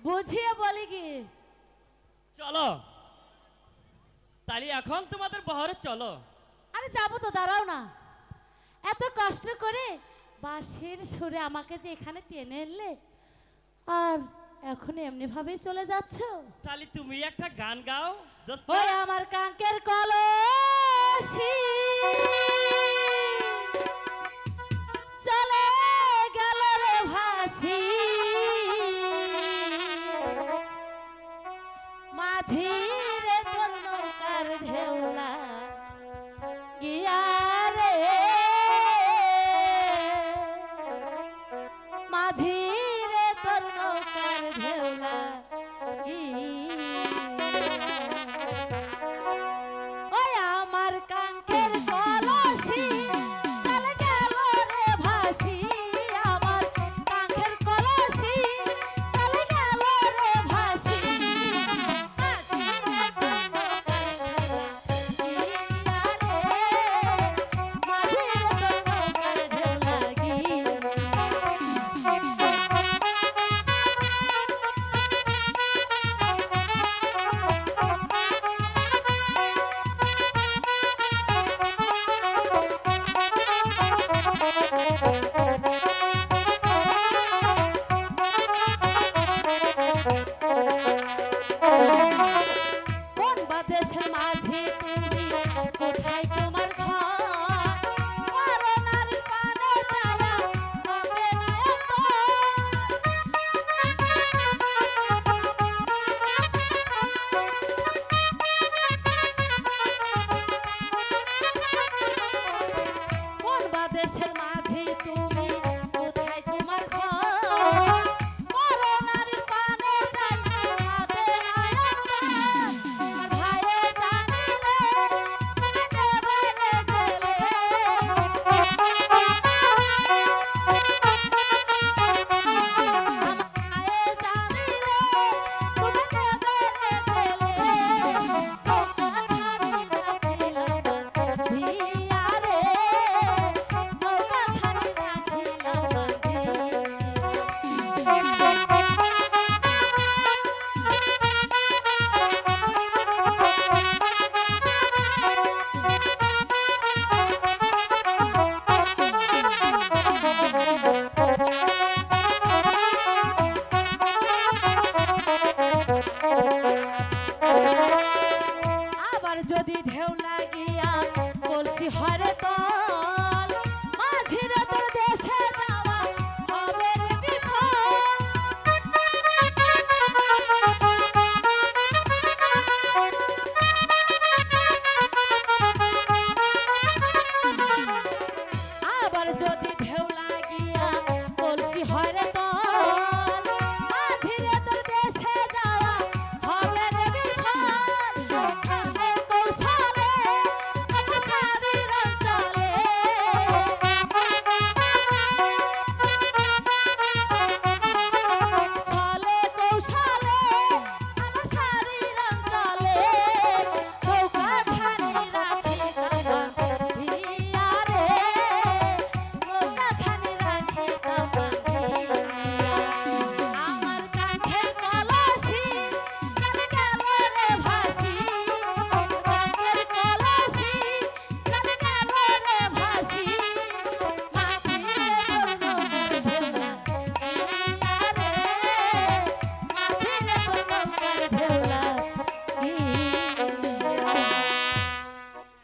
বুঝিয়ে বলি কি? চলো তাহলে এখন তোমাদের বহরে চলো। আরে যাবো তো, দাঁড়াও না। এত কষ্ট করে বাঁশির সুরে আমাকে যে এখানে টেনে এলে, আর এখন এমনি ভাবেই চলে যাচ্ছ? তাহলে তুমি একটা গান গাও। ওই আমার কাঙ্কের কলসি চলে গেল রে ভাসি, মাঝি রে তোর নৌকার ঢেউলা গিয়া রে, মাঝি